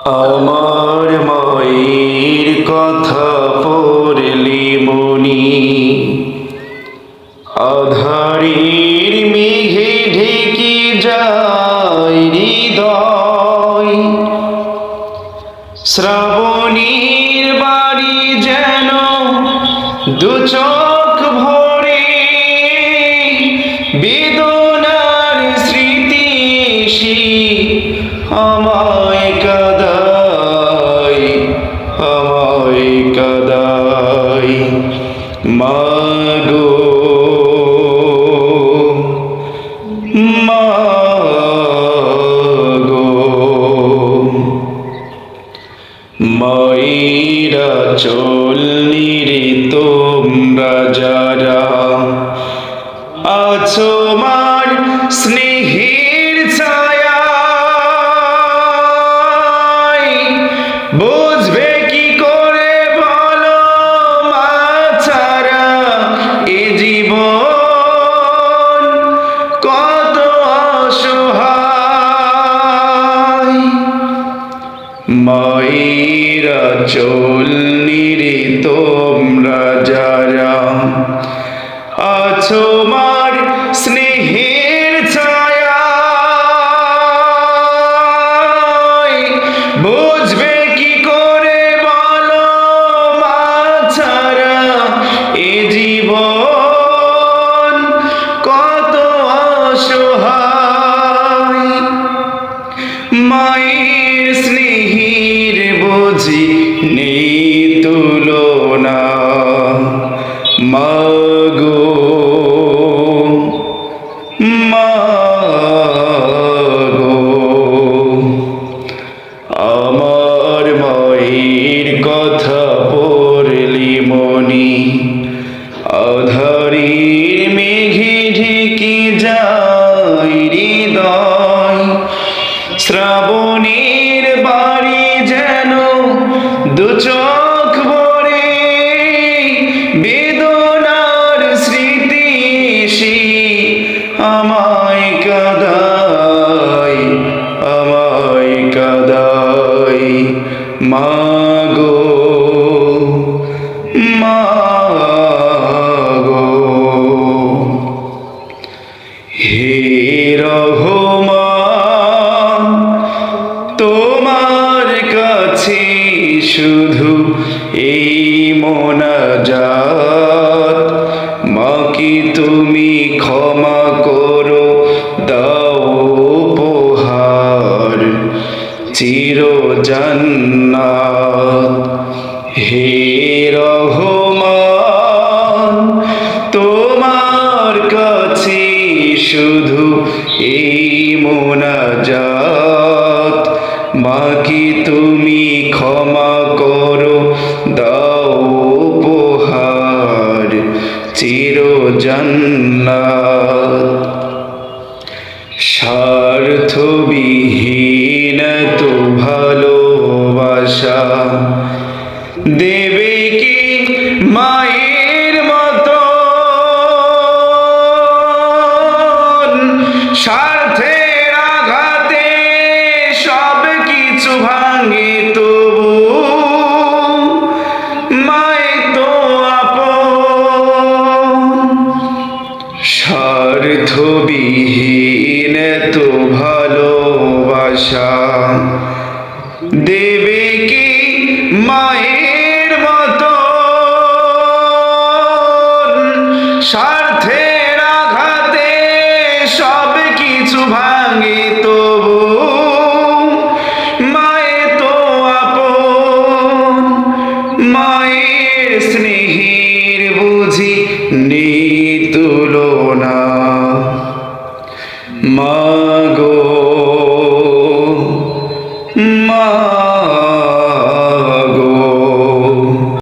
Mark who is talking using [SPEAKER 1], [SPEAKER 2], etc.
[SPEAKER 1] আমার মায়ের কথা পড়লি মনি, আধারের মেঘে ঢেকে যায় হৃদয়। শ্রাবণীর বাড়ি যেন দু চোখ ভরে, বেদনার স্মৃতি এসে আমায় কাঁদায়, আমায় কাঁদায়। মাগো মাগো, মায়েরা চলনি তোমরা যারা আছো মার স্নেহের ছায়ায়, বুঝবে কি করে বলো মা ছাড়া এ জীবন কত অসহায়। মায়েরা চলনি রে তোমরা যারা আছো মার স্নেহের ছায়ায়, বুঝবে কি করে বলো মা ছাড়া এ জীবন কত অসহায়। মায়ের স্নেহের বুঝি নেই তুলনা, মাগো মাগো। আমার মায়ের কথা পড়লি মনি, আধারের মেঘে ঢেকে যায় হৃদয়। শ্রাবণের বাড়ি যেন দু চোখ ভরে, বেদনার স্মৃতি এসে আমায় কাঁদায়, আমায় কাঁদায়। মাগো মাগো, হে রহমান তোমার কাছে শুধু এই মোনাজাত। মাকে তুমি ক্ষমা করো, দাও উপহার চির জান্নাত। হে রহমান তোমার কাছে শুধু এই মোনাজাত। মাকে তুমি ক্ষমা করো, দাও উপহার চির জান্নাত। স্বার্থবিহীন তো ভালোবাসা দেবে কি মায়ের মতো, স্বার্থের আঘাতে সব কিছু ভাঙে তবু মায়ে তো আপন। স্বার্থবিহীন তো ভালোবাসা দেবে কি মায়ের মতো, স্বার্থের আঘাতে সব কিছু ভাঙে তবু মায়ে তো আপন। মায়ের স্নেহের বুঝি নেই তুলনা, মাগো